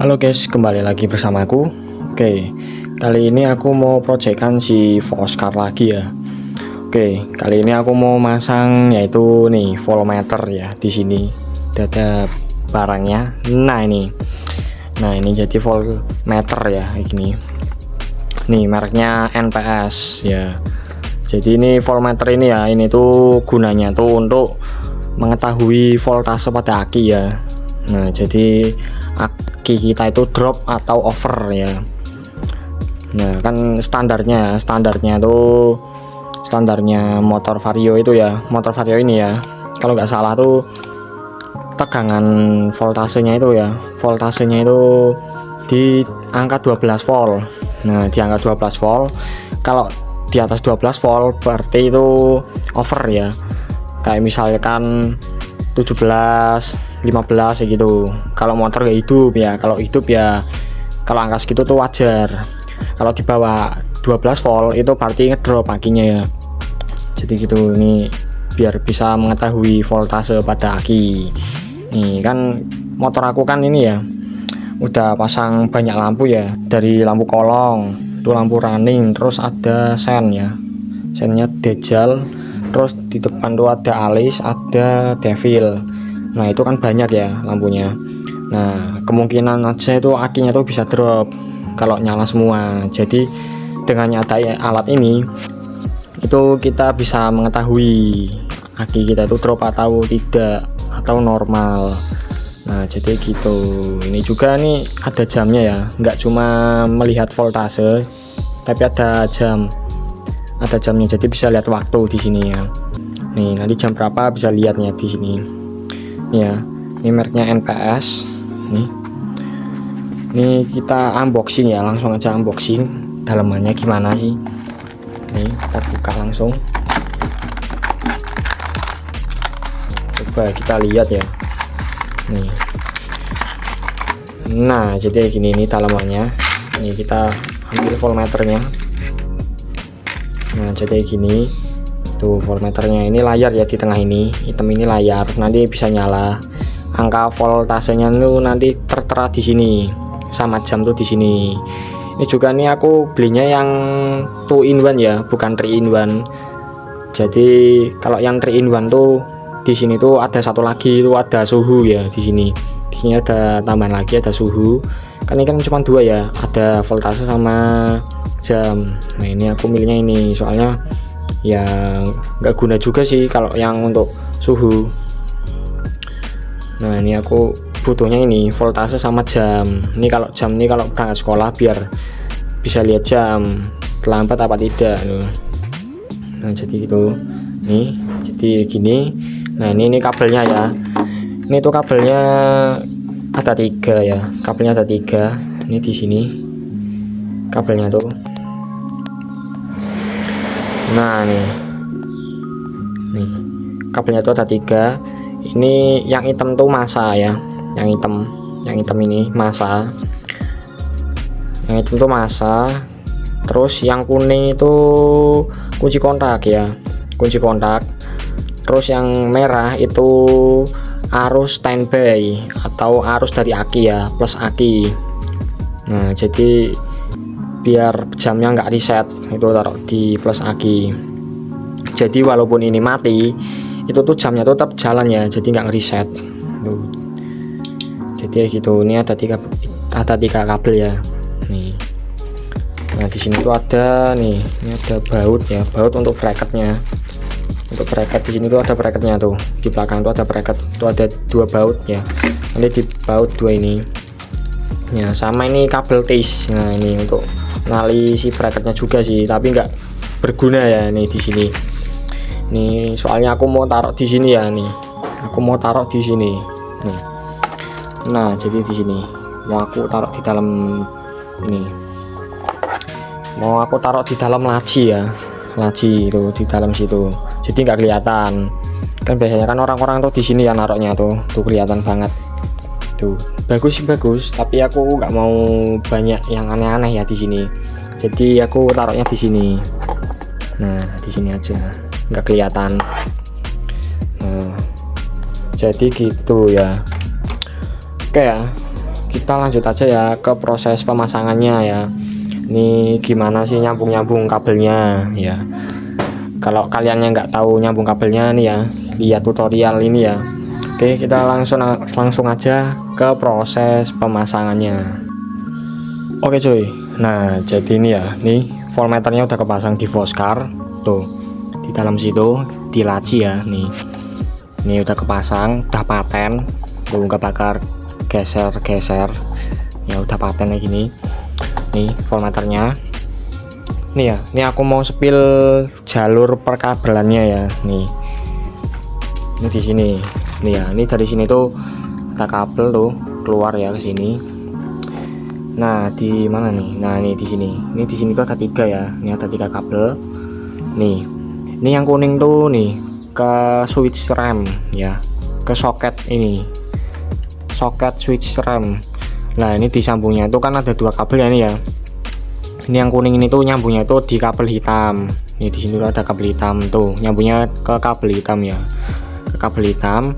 Halo guys, kembali lagi bersamaku. Oke, kali ini aku mau projectkan si Oscar lagi ya. Oke, kali ini aku mau masang yaitu nih voltmeter ya di sini. Ada barangnya. Nah ini jadi voltmeter ya kayak gini. Nih mereknya NPS ya. Jadi ini voltmeter ini ya, ini tuh gunanya tuh untuk mengetahui voltase pada aki ya. Nah, jadi aki kita itu drop atau over ya. Nah, kan standarnya tuh standarnya motor Vario itu ya, motor Vario ini ya. Kalau nggak salah tuh tegangan voltasenya itu ya, voltasenya itu di angka 12 volt. Nah, di angka 12 volt. Kalau di atas 12 volt berarti itu over ya. Kayak misalkan 17 15 gitu. Kalau motor gak hidup ya, kalau hidup ya kalau angka segitu tuh wajar. Kalau di bawah 12 volt itu berarti ngedrop akinya ya. Jadi gitu, ini biar bisa mengetahui voltase pada aki. Nih kan motor aku kan ini ya udah pasang banyak lampu ya, dari lampu kolong, itu lampu running, terus ada sen ya, sennya Dejal, terus di depan tuh ada alis, ada devil. Nah itu kan banyak ya lampunya. Nah kemungkinan aja itu akinya tuh bisa drop kalau nyala semua. Jadi dengan nyata alat ini itu kita bisa mengetahui aki kita itu drop atau tidak, atau normal. Nah jadi gitu. Ini juga nih ada jamnya ya, nggak cuma melihat voltase tapi ada jamnya, jadi bisa lihat waktu di sini ya. Nih nanti jam berapa bisa lihatnya di sini ya. Ini mereknya NPS. Nih kita unboxing ya, langsung aja unboxing dalamannya gimana sih. Nih kita buka langsung, coba kita lihat ya. Nih nah jadi gini nih dalamannya. Nih kita ambil voltmeternya. Nah jadi gini tuh voltmeternya. Ini layar ya, di tengah ini hitam, ini layar, nanti bisa nyala. Angka voltasenya itu nanti tertera di sini, sama jam tuh di sini. Ini juga nih aku belinya yang 2 in 1 ya, bukan 3 in 1. Jadi kalau yang 3 in 1 tuh di sini tuh ada satu lagi, itu ada suhu ya di sini. Di sini ada tambahan lagi, ada suhu. Kan ini kan cuma 2 ya, ada voltase sama jam. Nah ini aku milihnya ini, soalnya ya nggak guna juga sih kalau yang untuk suhu. Nah ini aku butuhnya ini voltase sama jam. Ini kalau jam, ini kalau berangkat sekolah biar bisa lihat jam terlambat apa tidak. Nah jadi gitu nih, jadi gini. Nah ini kabelnya ya. Ini tuh kabelnya ada 3 ya, kabelnya ada 3. Ini di sini kabelnya tuh. Nah nih kabelnya tuh ada 3. Ini yang hitam tuh masa ya, yang hitam ini masa, yang hitam tuh masa. Terus yang kuning itu kunci kontak ya, kunci kontak. Terus yang merah itu arus standby atau arus dari aki ya, plus aki. Nah jadi biar jamnya nggak reset, itu taruh di plus aki. Jadi walaupun ini mati, itu tuh jamnya tuh tetap jalan ya, jadi nggak ngereset tuh. Jadi gitu. Ini ada 3 kabel ya. Nih nah di sini tuh ada nih, ini ada baut ya, baut untuk bracketnya. Untuk bracket di sini tuh ada bracketnya tuh, di belakang tuh ada bracket, tuh ada 2 baut ya. Nanti di baut 2 ini ya, sama ini kabel tis. Nah ini untuk nali si bracketnya juga sih, tapi nggak berguna ya. Nih di sini nih, soalnya aku mau taruh di sini ya. Nih aku mau taruh di sini nih. Nah jadi di sini mau aku taruh di dalam ini, mau aku taruh di dalam laci ya, laci itu di dalam situ, jadi nggak kelihatan. Kan biasanya kan orang-orang tuh di sini ya naruhnya tuh kelihatan banget tuh. Bagus sih bagus, tapi aku nggak mau banyak yang aneh-aneh ya di sini, jadi aku taruhnya di sini. Nah di sini aja, nggak kelihatan. Nah jadi gitu ya. Oke ya, kita lanjut aja ya ke proses pemasangannya ya. Ini gimana sih nyambung kabelnya ya. Kalau kalian yang nggak tahu nyambung kabelnya nih ya, lihat tutorial ini ya. Oke, kita langsung aja ke proses pemasangannya. Oke cuy, nah jadi ini ya, nih voltmeternya udah kepasang di Voscar tuh di dalam situ, di laci ya. Nih ini udah kepasang, udah paten tuh, nggak bakar geser ya, udah paten kayak gini. Nih voltmeternya nih ya, ini aku mau spill jalur perkabelannya ya. Nih ini di sini nih ya, ini dari sini tuh ada kabel tuh keluar ya ke sini. Nah di mana nih? Nah ini di sini, tuh ada 3 ya. Ini ada 3 kabel. Nih ini yang kuning tuh nih ke switch rem ya, ke soket ini, soket switch rem. Nah ini disambungnya itu kan ada 2 kabel ya ini ya. Ini yang kuning ini tuh nyambungnya itu di kabel hitam. Ini di sini tuh ada kabel hitam tuh, nyambungnya ke kabel hitam ya, ke kabel hitam.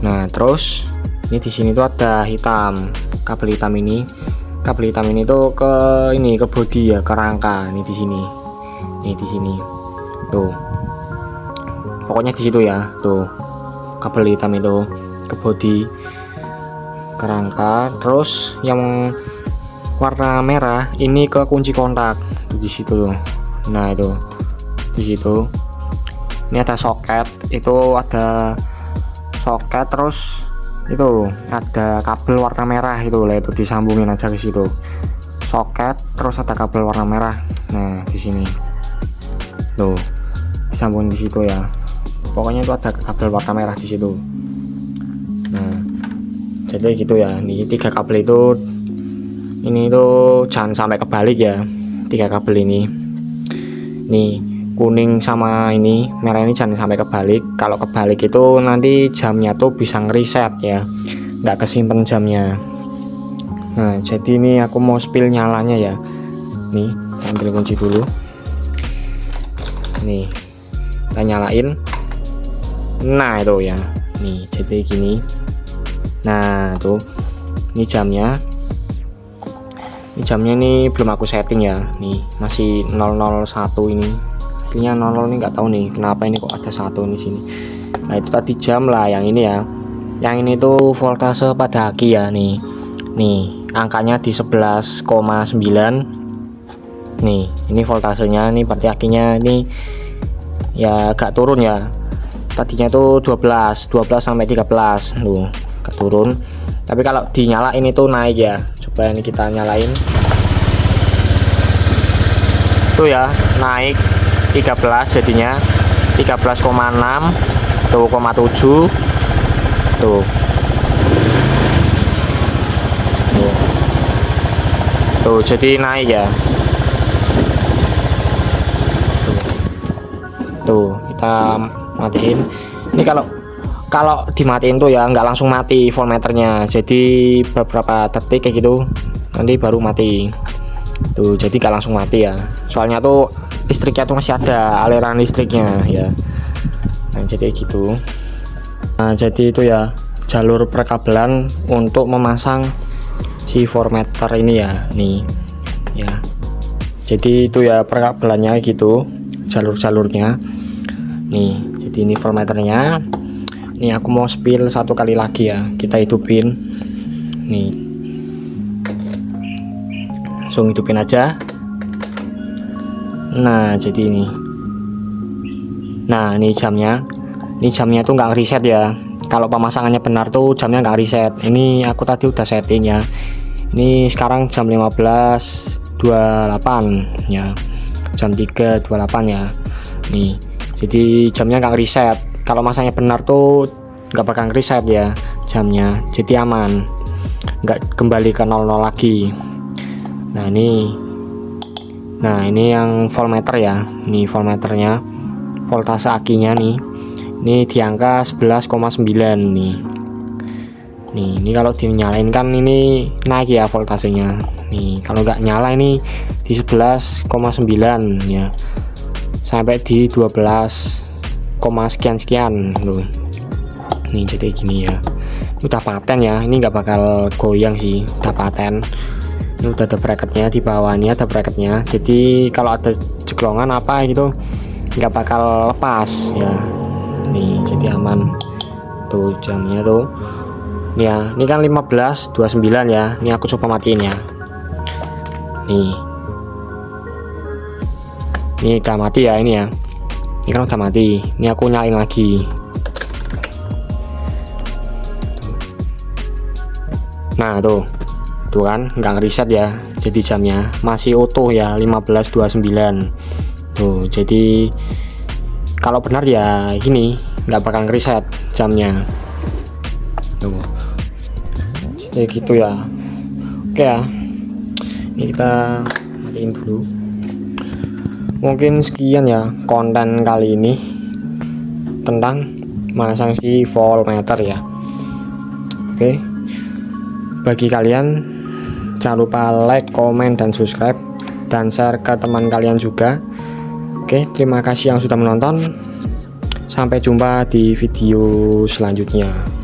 Nah terus ini di sini tuh ada hitam, kabel hitam ini. Kabel hitam ini tuh ke ini, ke bodi ya, ke rangka. Ini di sini, ini di sini tuh, pokoknya di situ ya tuh, kabel hitam itu ke bodi, ke rangka. Terus yang warna merah ini ke kunci kontak di situ tuh. Nah itu di situ, ini ada soket, itu ada soket, terus itu ada kabel warna merah itu lah, itu disambungin aja ke situ, soket terus ada kabel warna merah. Nah di sini tuh disambungin di situ ya, pokoknya itu ada kabel warna merah di situ. Nah jadi gitu ya, nih 3 kabel itu, ini tuh jangan sampai kebalik ya, 3 kabel ini, nih kuning sama ini merah ini jangan sampai kebalik. Kalau kebalik itu nanti jamnya tuh bisa ngeriset ya, nggak kesimpan jamnya. Nah jadi ini aku mau spill nyalanya ya. Nih ambil kunci dulu, nih kita nyalain. Nah itu ya, nih jadi gini. Nah tuh ini jamnya, ini belum aku setting ya, nih masih 001 ini, artinya 00 ini nggak tahu nih kenapa ini kok ada 1 di sini. Nah itu tadi jam lah yang ini ya, yang ini tuh voltase pada aki ya. Nih angkanya di 11,9. nih ini voltasenya, nih berarti akinya ini ya agak turun ya, tadinya tuh 12 sampai 13 tuh agak turun, tapi kalau dinyalain itu naik ya. Coba ini kita nyalain tuh ya, naik 13 jadinya 13,6 tuh, 7 tuh. Tuh jadi naik ya. Tuh kita matiin. Ini kalau dimatiin tuh ya nggak langsung mati voltmeternya, jadi beberapa detik kayak gitu nanti baru mati tuh, jadi nggak langsung mati ya, soalnya tuh listriknya tuh masih ada aliran listriknya ya. Nah jadi gitu. Nah jadi itu ya jalur perkabelan untuk memasang si voltmeter ini ya. Nih ya, jadi itu ya perkabelannya gitu, jalur-jalurnya. Nih jadi ini voltmeternya. Nih aku mau spill 1 kali lagi ya, kita hidupin. Nih langsung hidupin aja. Nah jadi ini, nah ini jamnya tuh nggak reset ya. Kalau pemasangannya benar tuh jamnya nggak reset. Ini aku tadi udah setting ya, ini sekarang jam 15.28 ya, jam 3.28 ya. Nih jadi jamnya nggak reset. Kalau masanya benar tuh nggak bakal reset ya jamnya, jadi aman, nggak kembali ke 00 lagi. Nah ini yang voltmeter ya. Nih voltmeternya, voltase akinya nih, ini di angka 11,9 nih. Ini kalau dinyalain kan ini naik ya voltasenya. Nih kalau nggak nyala ini di 11,9 ya, sampai di 12, sekian loh. nih, jadi gini ya. Ini udah paten ya, ini nggak bakal goyang sih, udah paten. Ini udah ada bracketnya, di bawahnya ada bracketnya, jadi kalau ada jeglongan apa gitu nggak bakal lepas ya. Nih jadi aman tuh jamnya tuh. Nih ya, ini kan 15.29 ya. Ini aku coba matiin ya. Nih, ini udah mati ya, ini ya. Ini kan udah mati. Ini aku nyalain lagi. Nah tuh kan nggak reset ya, jadi jamnya masih utuh ya, 15.29 tuh. Jadi kalau benar ya gini, nggak bakal reset jamnya tuh, jadi gitu ya. Oke ya, ini kita matiin dulu. Mungkin sekian ya konten kali ini tentang masang si voltmeter ya. Oke, bagi kalian jangan lupa like, komen, dan subscribe, dan share ke teman kalian juga. Oke, terima kasih yang sudah menonton. Sampai jumpa di video selanjutnya.